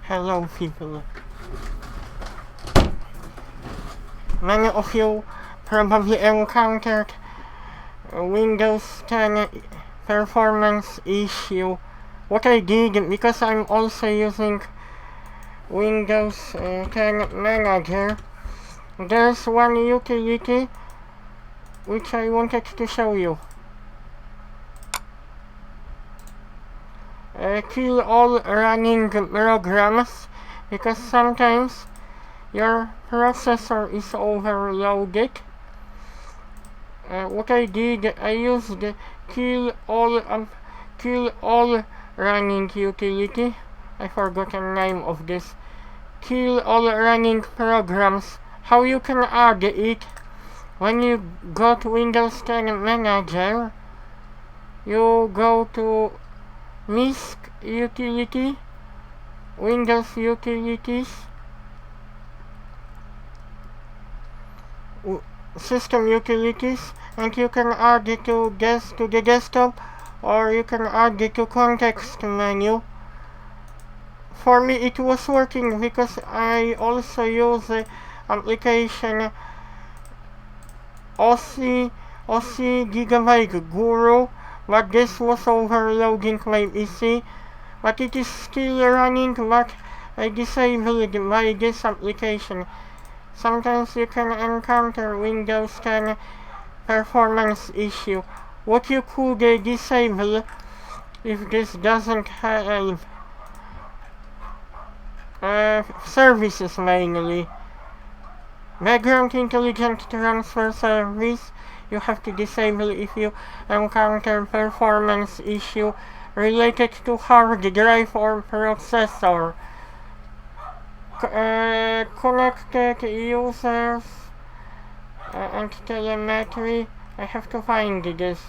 Hello people. Many of you probably encountered a Windows 10 performance issue. What I did, because I'm also using Windows 10 Manager, there's one utility which I wanted to show you. Kill all running programs, because sometimes your processor is overloaded. What I did, I used kill all running utility. I forgot the name of this. Kill all running programs. How you can add it? When you go to Windows 10 Manager, you go to MISC utility, Windows utilities, system utilities, and you can add it to the desktop, or you can add it to context menu. For me it was working because I also use the application OC Gigabyte Guru, but this was overloading my PC. But it is still running, but I disabled by this application. Sometimes you can encounter Windows 10 performance issue. What you could disable if this doesn't help. Services mainly. Background intelligent transfer service, you have to disable if you encounter performance issue related to hard drive or processor. Connected users and telemetry. I have to find this.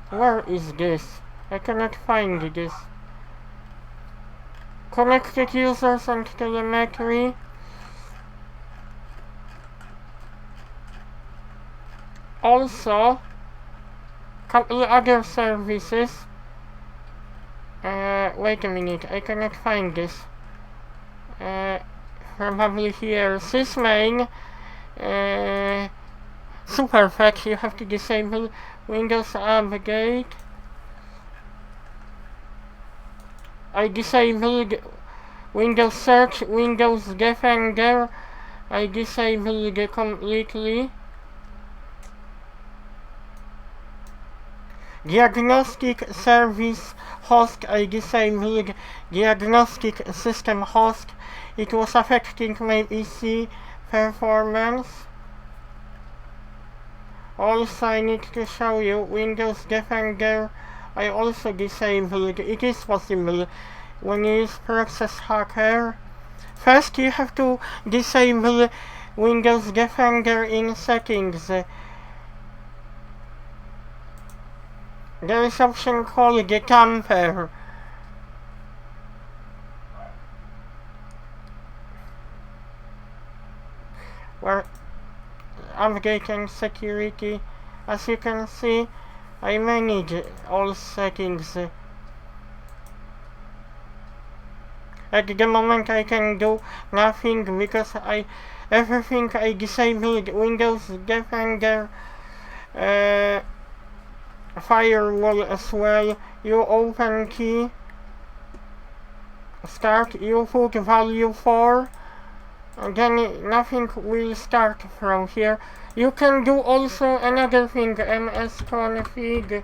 Where is this? I cannot find this. Connected users and telemetry. Also, couple other services. Wait a minute, I cannot find this. Probably here. Sysmain. Superfetch, you have to disable Windows Update. I disabled Windows Search, Windows Defender. I disabled it completely. Diagnostic service host, I disabled diagnostic system host. It was affecting my PC performance. Also, I need to show you Windows Defender. I also disabled. It is possible when you use Process Hacker. First, you have to disable Windows Defender in settings. There is option called the tamper. Where updating security. As you can see, I manage all settings. At the moment I can do nothing because everything I disabled. Windows Defender, firewall as well. You open key, start, you put value 4, and then nothing will start from here. You can do also another thing, msconfig.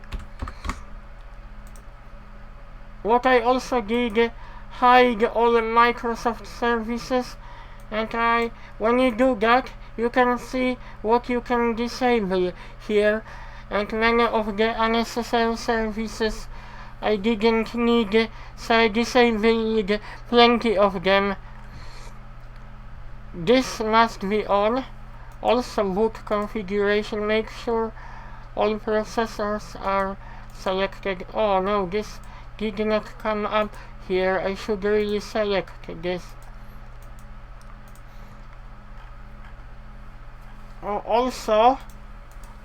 What I also did, hide all Microsoft services, and when you do that, you can see what you can disable here, and many of the unnecessary services I didn't need, so I disabled plenty of them. This must be on. Also boot configuration, make sure all processors are selected. Oh no, this did not come up here. I should really select this. Also,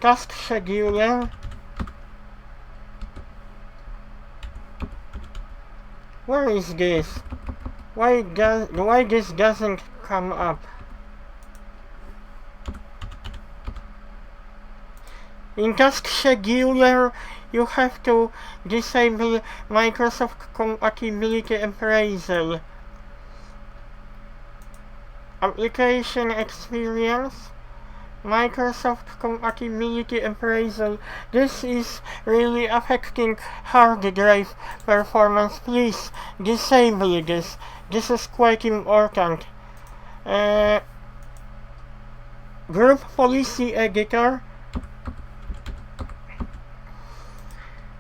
task scheduler. Where is this? Why this doesn't come up? In Task Scheduler, you have to disable Microsoft Compatibility Appraisal. Application Experience, Microsoft Compatibility Appraisal. This is really affecting hard drive performance. Please disable this. This is quite important. Group Policy Editor.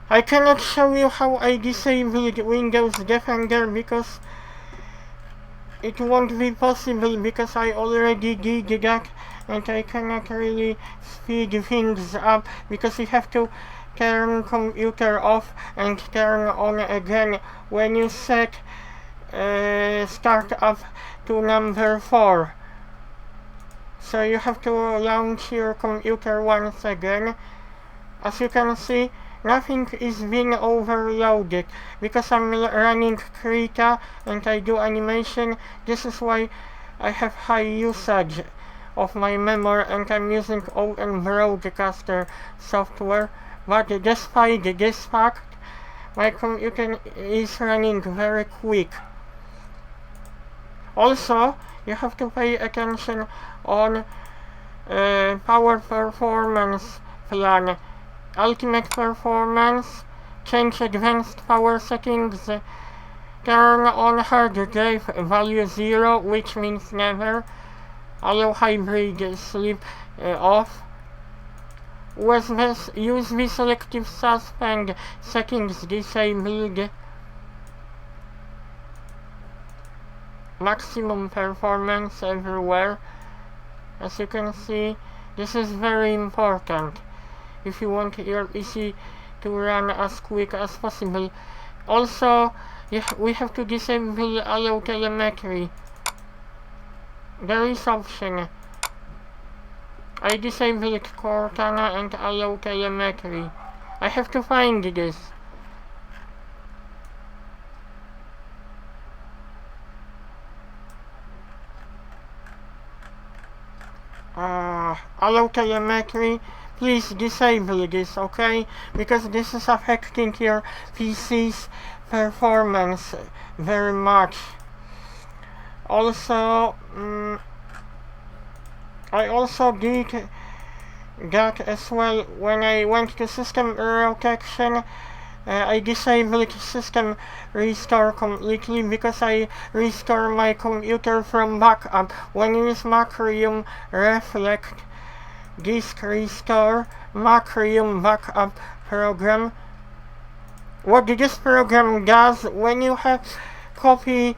I cannot show you how I disabled Windows Defender because it won't be possible because I already did that and I cannot really speed things up because you have to turn computer off and turn on again when you set start up to number 4. So you have to launch your computer once again. As you can see, nothing is being overloaded because I'm running Krita and I do animation. This is why I have high usage of my memory and I'm using open broadcaster software. But despite this fact, my computer is running very quick. Also, you have to pay attention on power performance plan. Ultimate performance, change advanced power settings, turn on hard drive value 0, which means never, allow hybrid sleep off, USB selective suspend settings disabled, maximum performance everywhere. As you can see, this is very important if you want your PC to run as quick as possible. Also, we have to disable allow telemetry. There is option. I disabled Cortana and allow telemetry. I have to find this. Allow telemetry. Please disable this, okay? Because this is affecting your PC's performance very much. Also, I also did that as well when I went to system protection. I disabled system restore completely because I restore my computer from backup. When you use Macrium Reflect Disk Restore Macrium Backup program, what this program does, when you have copy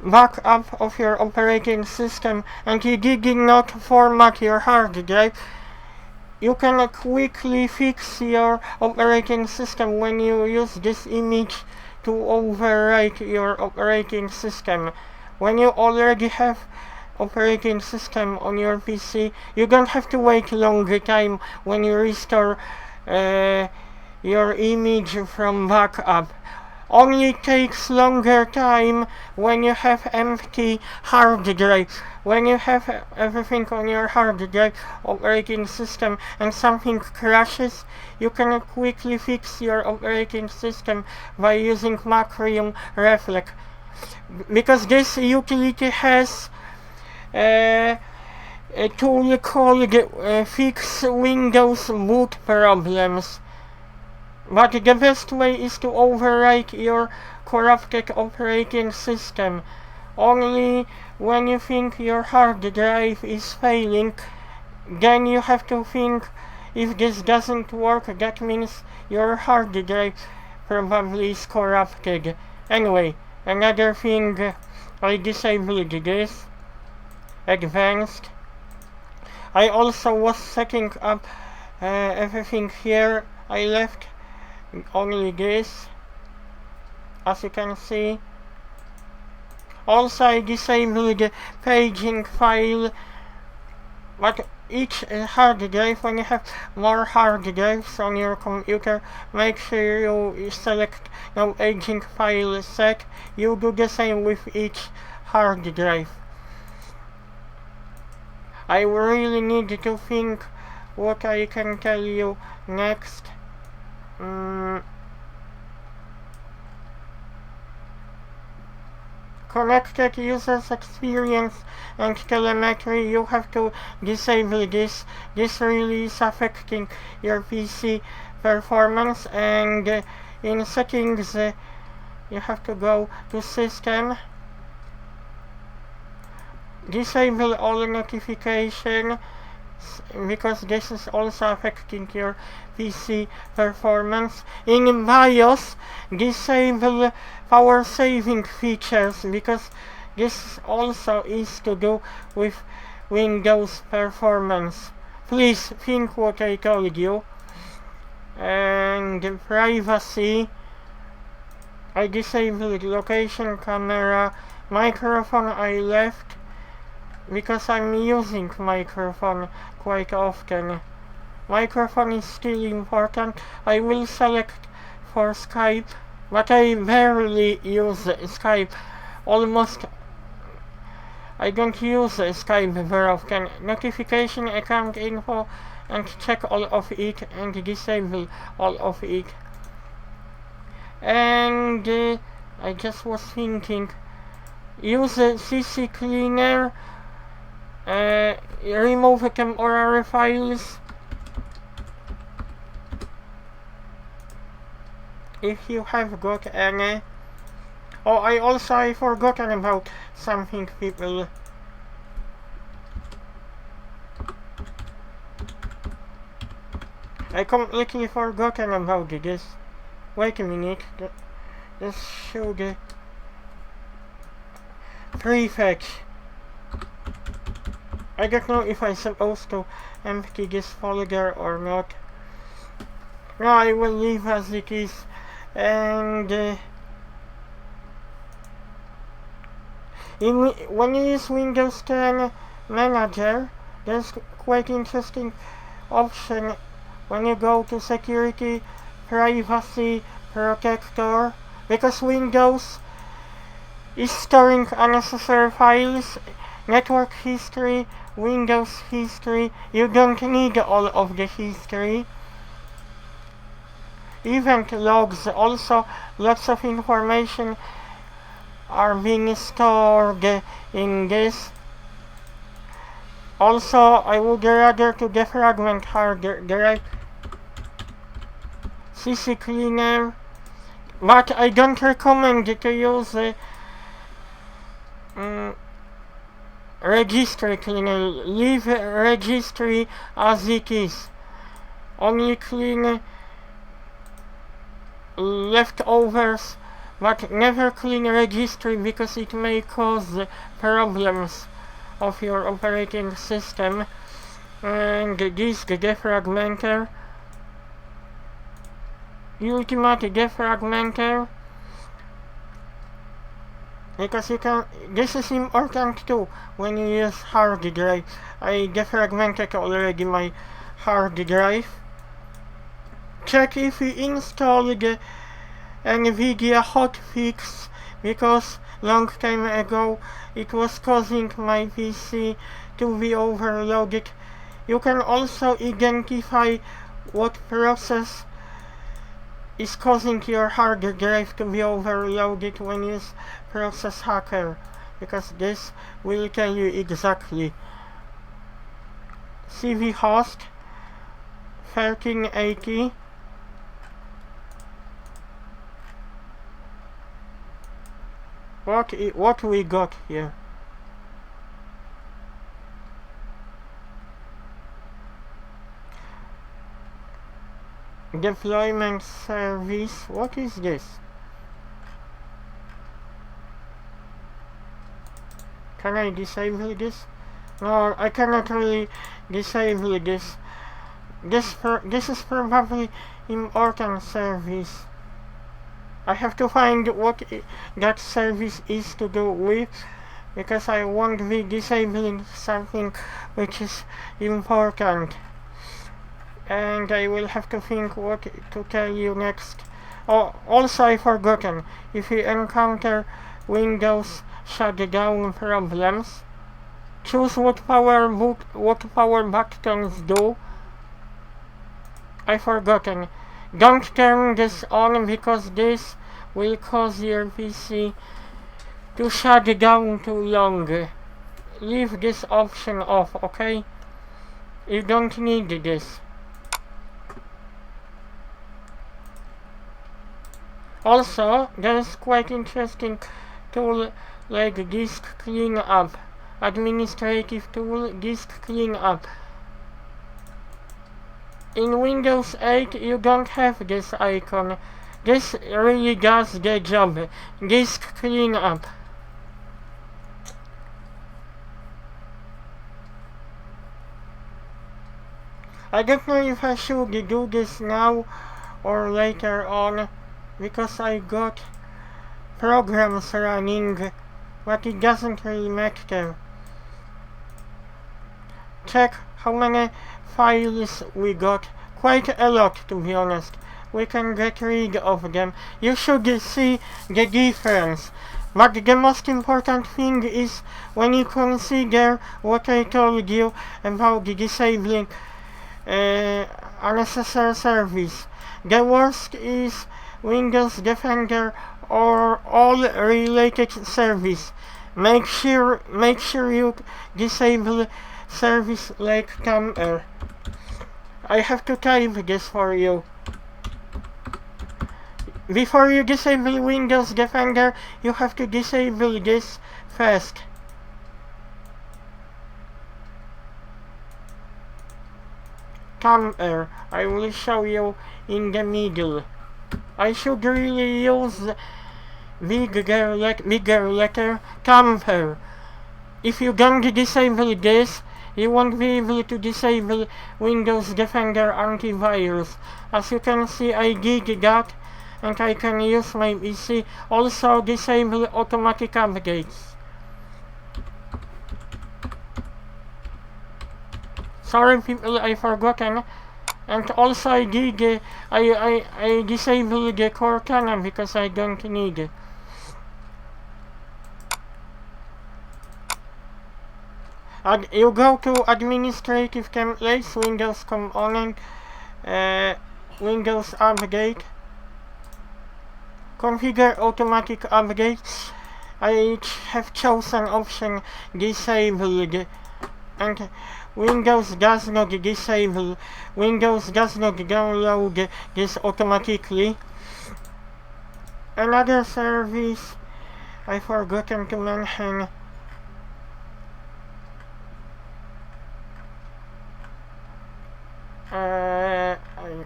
backup of your operating system and you did not format your hard drive, you can quickly fix your operating system when you use this image to overwrite your operating system. When you already have operating system on your PC, you don't have to wait longer time when you restore your image from backup. Only takes longer time when you have empty hard drive. When you have everything on your hard drive, operating system, and something crashes, you can quickly fix your operating system by using Macrium Reflect. Because this utility has a tool called Fix Windows Boot Problems. But the best way is to overwrite your corrupted operating system. Only when you think your hard drive is failing, then you have to think, if this doesn't work, that means your hard drive probably is corrupted. Anyway, another thing, I disabled this. Advanced. I also was setting up everything here. I left only this, as you can see. Also I disabled the paging file, but each hard drive. When you have more hard drives on your computer, make sure you select no aging file set. You do the same with each hard drive. I really need to think what I can tell you next. Connected users experience and telemetry, you have to disable this. This really is affecting your PC performance, and in settings you have to go to system, disable all notifications, because this is also affecting your PC performance. In BIOS, disable power saving features, because this also is to do with Windows performance. Please think what I told you. And privacy, I disabled location camera. Microphone I left, because I'm using microphone quite often. Microphone is still important. I will select for Skype, but I barely use Skype. Almost I don't use Skype very often. Notification, account info, and check all of it and disable all of it. And I just was thinking, use CC cleaner, remove temporary files if you have got any. Oh, I forgotten about something, people. I completely forgotten about this. Wait a minute. Let's show the prefetch. I don't know if I'm supposed to empty this folder or not. No, I will leave as it is. And when you use Windows 10 Manager, there's quite interesting option when you go to Security, Privacy, Protector, because Windows is storing unnecessary files, network history, Windows history. You don't need all of the history. Event logs, also lots of information are being stored in this. Also, I would rather to defragment hard drive, CC cleaner, but I don't recommend to use Registry cleaner. Leave Registry as it is. Only clean leftovers, but never clean Registry, because it may cause problems of your operating system. And this defragmenter, ultimate defragmenter, because you can, this is important too when you use hard drive. I defragmented already my hard drive. Check if you installed the NVIDIA hotfix, because long time ago it was causing my PC to be overloaded. You can also identify what process is causing your hard drive to be overloaded when you use Process Hacker, because this will tell you exactly. CV host 1380. What we got here? Deployment service. What is this? Can I disable this? No, I cannot really disable this. This is probably important service. I have to find what that service is to do with, because I won't be disabling something which is important. And I will have to think what to tell you next. Oh, also I forgotten, if you encounter Windows shutdown problems, choose what power buttons do. I forgotten. Don't turn this on because this will cause your PC to shut down too long. Leave this option off, okay? You don't need this. Also, there's quite interesting tool like disk cleanup, administrative tool disk cleanup. In Windows 8 you don't have this icon. This really does the job. Disk cleanup. I don't know if I should do this now or later on, because I got programs running, but it doesn't really matter. Check how many files we got. Quite a lot, to be honest. We can get rid of them. You should see the difference. But the most important thing is when you consider what I told you about disabling unnecessary service. The worst is Windows Defender or all related service. Make sure you disable service like Camper. I have to type this for you. Before you disable Windows Defender, you have to disable this first. Camper. I will show you in the middle. I should really use bigger letter Camper. If you don't disable this, you won't be able to disable Windows Defender antivirus. As you can see, I did that, and I can use my PC. Also disable automatic updates. Sorry people, I forgotten. And also I disabled the Cortana because I don't need it. You go to administrative templates, Windows component, Windows update, configure automatic updates. I have chosen option disabled, and Windows does not disable. Windows does not download this automatically. Another service I forgotten to mention.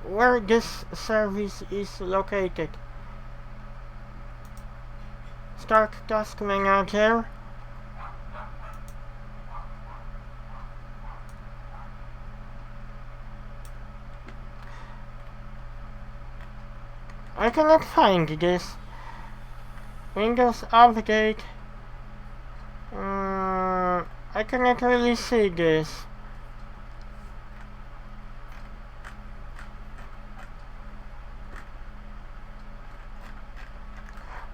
Where this service is located. Start Task Manager. I cannot find this. Windows Update. I cannot really see this.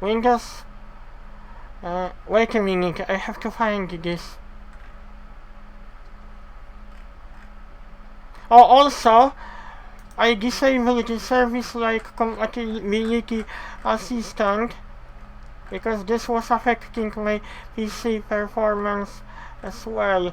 Windows. Wait a minute, I have to find this. Oh, also, I disabled the service like Compatibility Assistant because this was affecting my PC performance as well.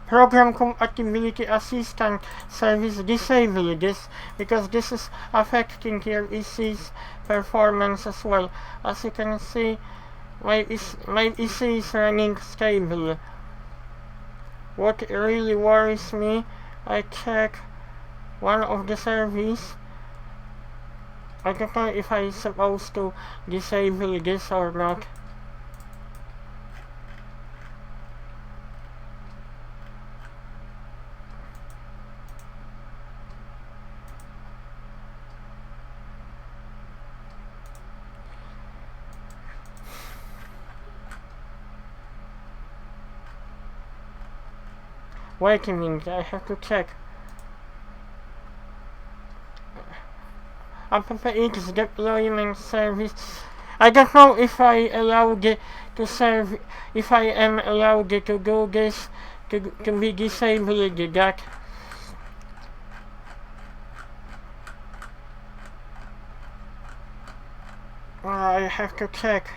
Program Compatibility Assistant service disable this because this is affecting your PC's performance as well. As you can see, my PC is running stable. What really worries me, I check one of the service. I don't know if I'm supposed to disable this or not. Wait a minute, I have to check. AppX deployment service. I don't know if I allowed it to serve, if I am allowed to do this, to be disabled that. I have to check.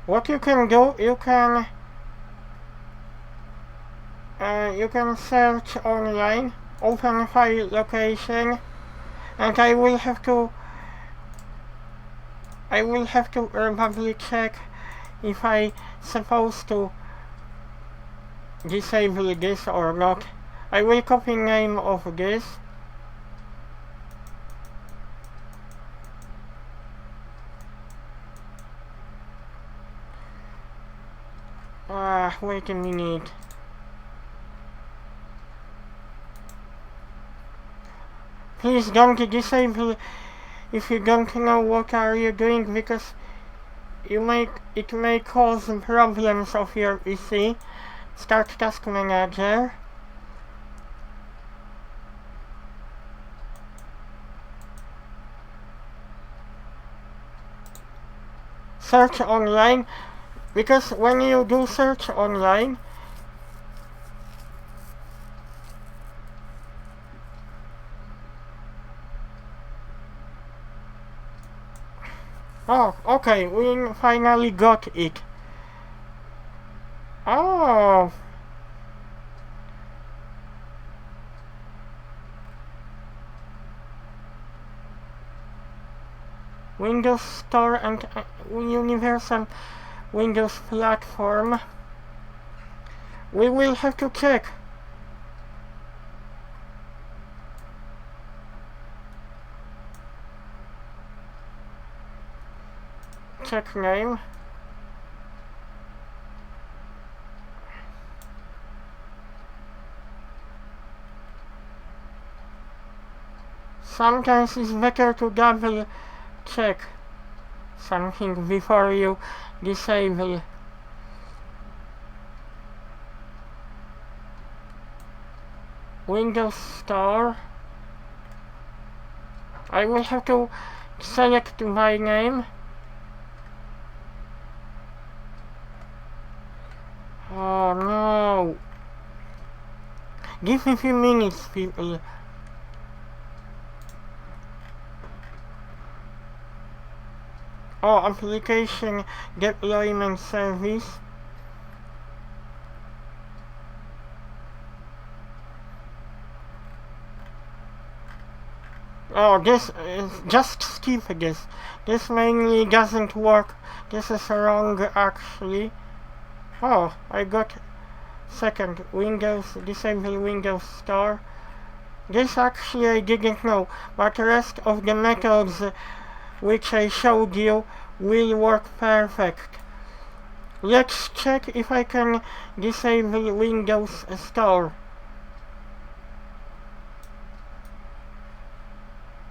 What you can do, you can search online, open file location, and I will have to probably check if I supposed to disable this or not. I will copy name of this. Wait a minute. Please don't disable if you don't know what are you doing, because it may cause problems of your PC. Start Task Manager. Search online, because when you do search online, oh, okay, we finally got it. Oh. Windows Store and Universal Windows Platform. We will have to check. Check name. Sometimes it's better to double check something before you disable. Windows Store. I will have to select my name. Oh no. Give me a few minutes, people. Oh, application deployment service. Oh, this is just skip this. This mainly doesn't work. This is wrong actually. Oh, I got second Windows, disable Windows Store. This actually I didn't know, but the rest of the methods which I showed you will work perfect. Let's check if I can disable Windows Store.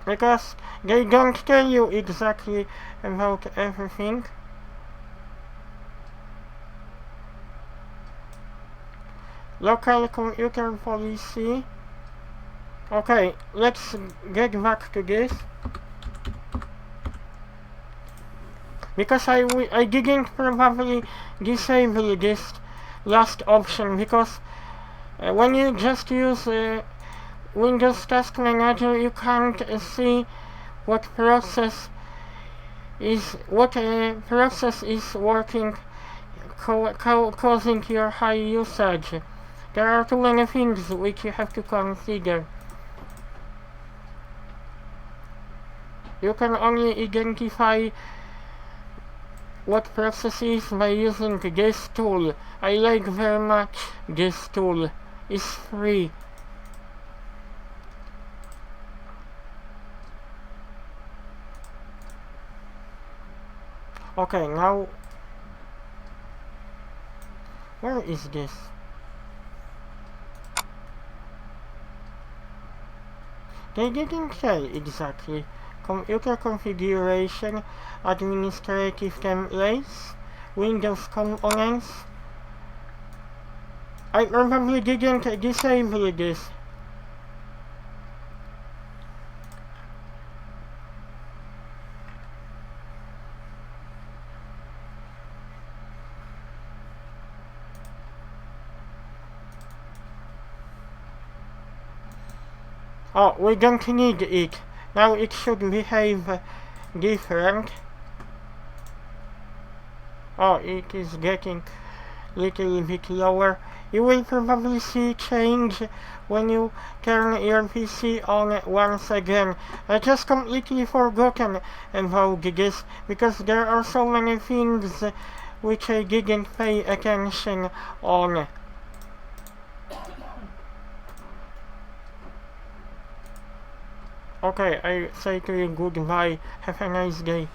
Because they don't tell you exactly about everything. Local computer policy. Okay, let's get back to this. Because I didn't probably disable this last option, because when you just use Windows Task Manager, you can't see what process is working, causing your high usage. There are too many things which you have to consider. You can only identify what processes by using this tool. I like very much this tool. It's free. Okay, now where is this? They didn't say exactly. computer configuration, administrative templates, Windows components. I probably didn't disable this. Oh, we don't need it. Now it should behave different. Oh, it is getting little bit lower. You will probably see change when you turn your PC on once again. I just completely forgotten about this because there are so many things which I didn't pay attention on. Okay, I say to you goodbye. Have a nice day.